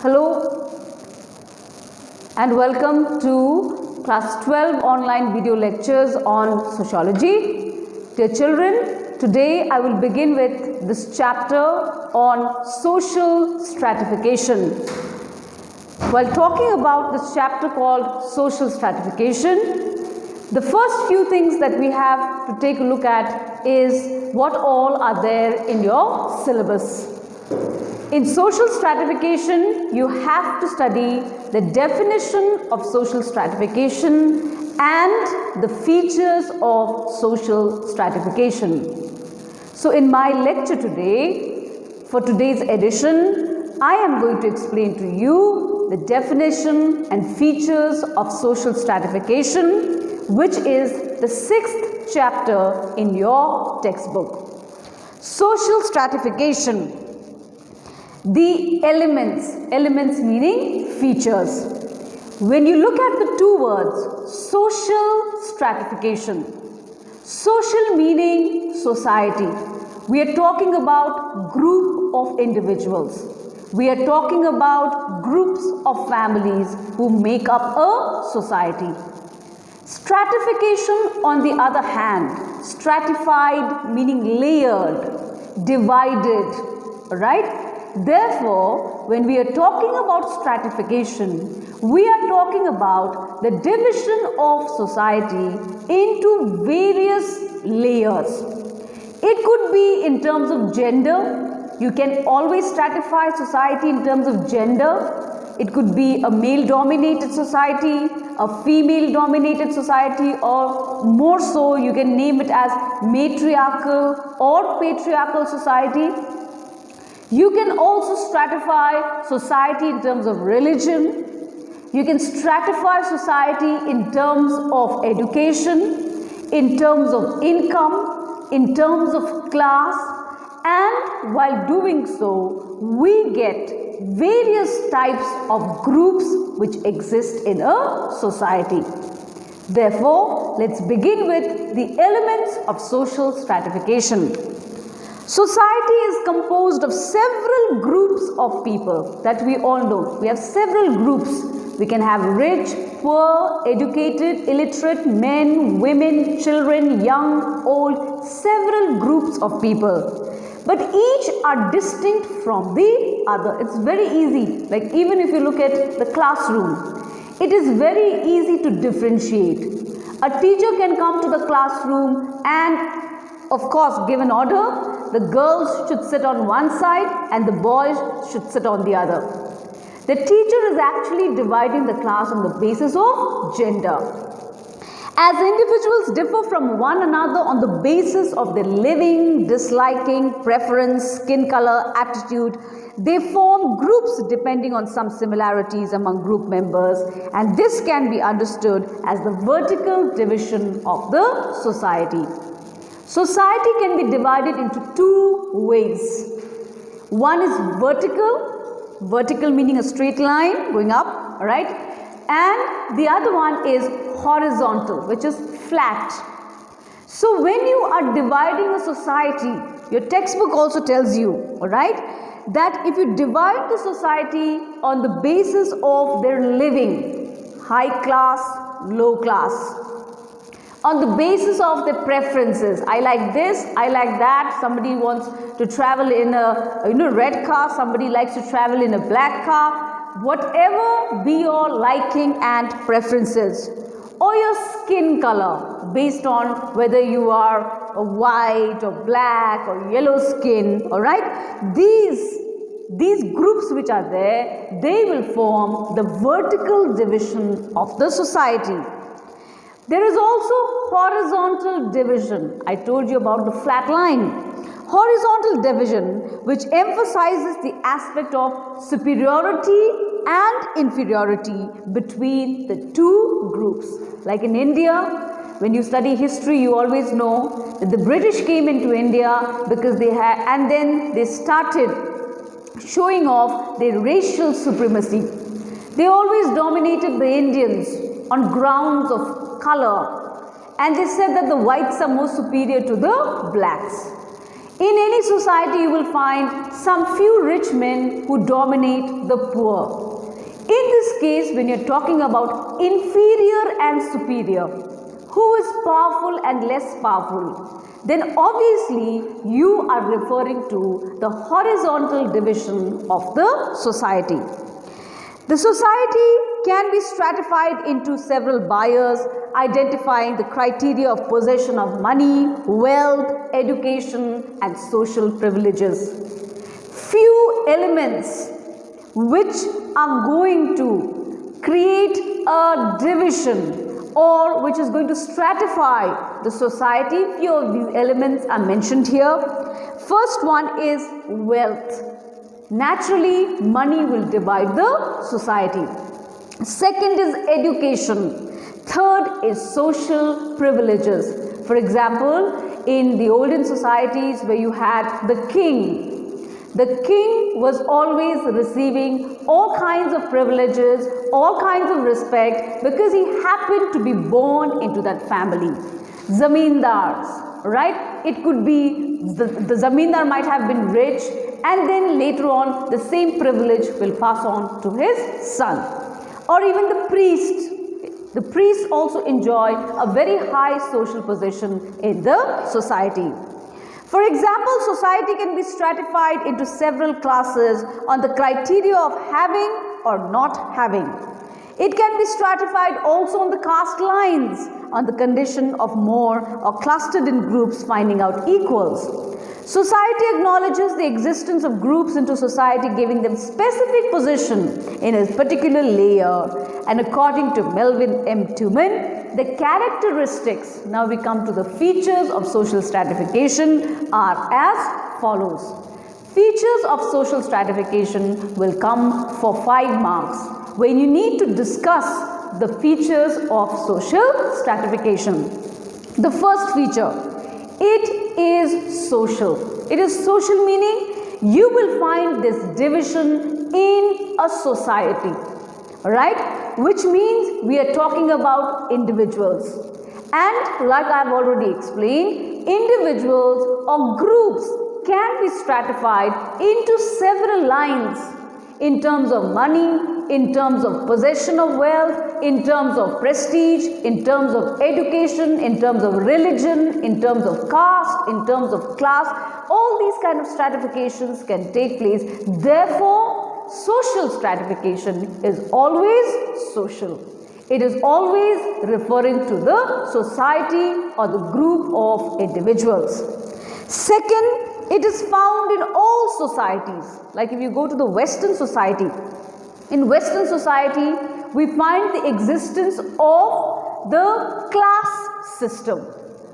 Hello and welcome to class 12 online video lectures on sociology. Dear children, today I will begin with this chapter on social stratification. While talking about this chapter called social stratification, the first few things that we have to take a look at is what all are there in your syllabus. In social stratification, you have to study the definition of social stratification and the features of social stratification. So in my lecture today, for today's edition, I am going to explain to you the definition and features of social stratification, which is the 6th chapter in your textbook. Social stratification. The elements meaning features. When you look at the two words, social stratification, social meaning society. We are talking about group of individuals. We are talking about groups of families who make up a society. Stratification, on the other hand, stratified meaning layered, divided, right? Therefore, when we are talking about stratification, we are talking about the division of society into various layers. It could be in terms of gender. You can always stratify society in terms of gender. It could be a male-dominated society, a female-dominated society, or more so, you can name it as matriarchal or patriarchal society. You can also stratify society in terms of religion. You can stratify society in terms of education, in terms of income, in terms of class, and while doing so, we get various types of groups which exist in a society. Therefore, let's begin with the elements of social stratification. Society is composed of several groups of people that we all know. We have several groups. We can have rich, poor, educated, illiterate, men, women, children, young, old, several groups of people. But each are distinct from the other. It's very easy. Like even if you look at the classroom, it is very easy to differentiate. A teacher can come to the classroom and of course give an order. The girls should sit on one side and the boys should sit on the other. The teacher is actually dividing the class on the basis of gender. As individuals differ from one another on the basis of their living, disliking, preference, skin color, attitude, they form groups depending on some similarities among group members, and this can be understood as the vertical division of the society. Society can be divided into two ways. One is vertical meaning a straight line going up, all right? And the other one is horizontal, which is flat. So when you are dividing a society, your textbook also tells you, all right, that if you divide the society on the basis of their living, high class, low class, on the basis of their preferences, I like this, I like that, somebody wants to travel in a red car, somebody likes to travel in a black car, whatever be your liking and preferences, or your skin color based on whether you are a white or black or yellow skin, all right, these groups which are there, they will form the vertical division of the society. There is also horizontal division. I told you about the flat line. Horizontal division, which emphasizes the aspect of superiority and inferiority between the two groups. Like in India, when you study history, you always know that the British came into India because they had, and then they started showing off their racial supremacy. They always dominated the Indians on grounds of color, and they said that the whites are more superior to the blacks. In any society, you will find some few rich men who dominate the poor. In this case, when you're talking about inferior and superior, who is powerful and less powerful, then obviously you are referring to the horizontal division of the society. The society can be stratified into several buyers, identifying the criteria of possession of money, wealth, education, and social privileges. Few elements which are going to create a division or which is going to stratify the society. Few of these elements are mentioned here. First one is wealth. Naturally, money will divide the society. Second is education. Third is social privileges. For example, in the olden societies where you had the king was always receiving all kinds of privileges, all kinds of respect because he happened to be born into that family. Zamindars, right? It could be the zamindar might have been rich, and then later on the same privilege will pass on to his son. Or even the priest. The priests also enjoy a very high social position in the society. For example, society can be stratified into several classes on the criteria of having or not having. It can be stratified also on the caste lines, on the condition of more or clustered in groups finding out equals. Society acknowledges the existence of groups into society, giving them specific position in a particular layer. And according to Melvin M. Tuman, the characteristics, now we come to the features of social stratification, are as follows. Features of social stratification will come for 5 marks when you need to discuss the features of social stratification. The first feature, it is social. It is social meaning you will find this division in a society, right? Which means we are talking about individuals. And like I have already explained, individuals or groups can be stratified into several lines in terms of money, in terms of possession of wealth, in terms of prestige, in terms of education, in terms of religion, in terms of caste, in terms of class. All these kind of stratifications can take place. Therefore, social stratification is always social. It is always referring to the society or the group of individuals. Second, it is found in all societies. Like if you go to the Western society, in Western society, we find the existence of the class system,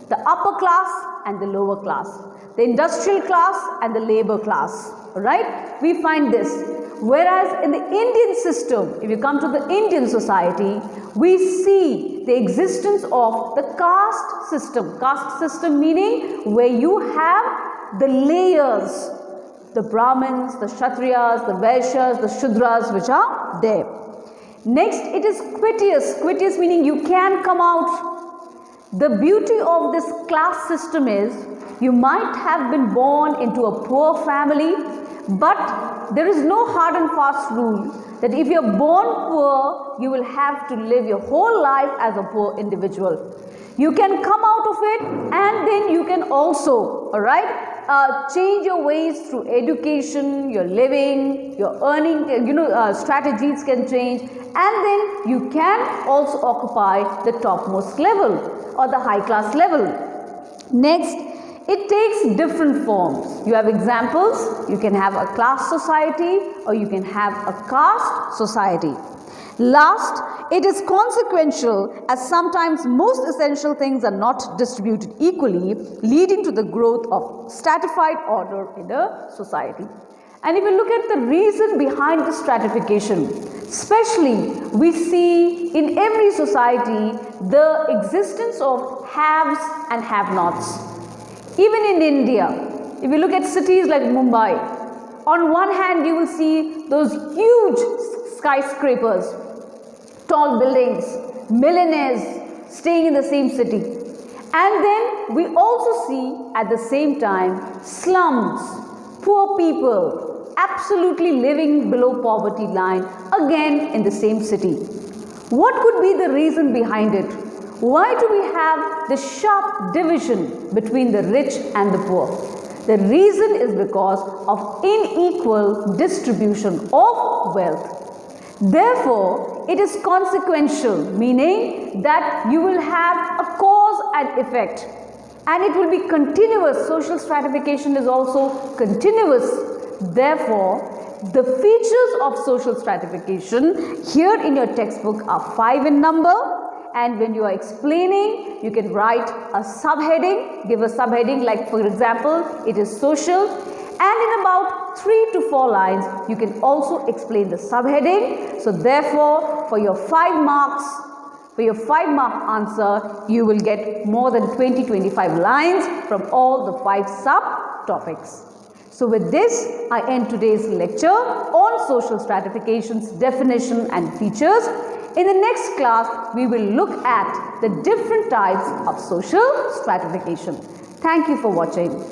the upper class and the lower class, the industrial class and the labor class, right? We find this. Whereas in the Indian system, if you come to the Indian society, we see the existence of the caste system. Caste system meaning where you have the layers, the Brahmins, the Kshatriyas, the Vaishyas, the Shudras which are there. Next, it is quitius. Quitius meaning you can come out. The beauty of this class system is you might have been born into a poor family, but there is no hard and fast rule that if you are born poor, you will have to live your whole life as a poor individual. You can come out of it and then you can also, change your ways through education, your living, your earning, strategies can change, and then you can also occupy the topmost level or the high class level. Next, it takes different forms. You have examples, you can have a class society or you can have a caste society. Last, it is consequential as sometimes most essential things are not distributed equally, leading to the growth of stratified order in a society. And if you look at the reason behind the stratification, especially we see in every society the existence of haves and have-nots. Even in India, if you look at cities like Mumbai, on one hand you will see those huge skyscrapers, tall buildings, millionaires staying in the same city. And then we also see at the same time slums, poor people, absolutely living below poverty line, again in the same city. What could be the reason behind it? Why do we have this sharp division between the rich and the poor? The reason is because of unequal distribution of wealth. Therefore, it is consequential, meaning that you will have a cause and effect, and it will be continuous. Social stratification is also continuous. Therefore, the features of social stratification here in your textbook are 5 in number, and when you are explaining, you can write a subheading, give a subheading like, for example, it is social, and in about 3 to 4 lines you can also explain the subheading. So therefore, for your 5 marks, for your 5-mark answer, you will get more than 20-25 lines from all the 5 subtopics. So with this, I end today's lecture on social stratification's definition and features. In the next class, we will look at the different types of social stratification. Thank you for watching.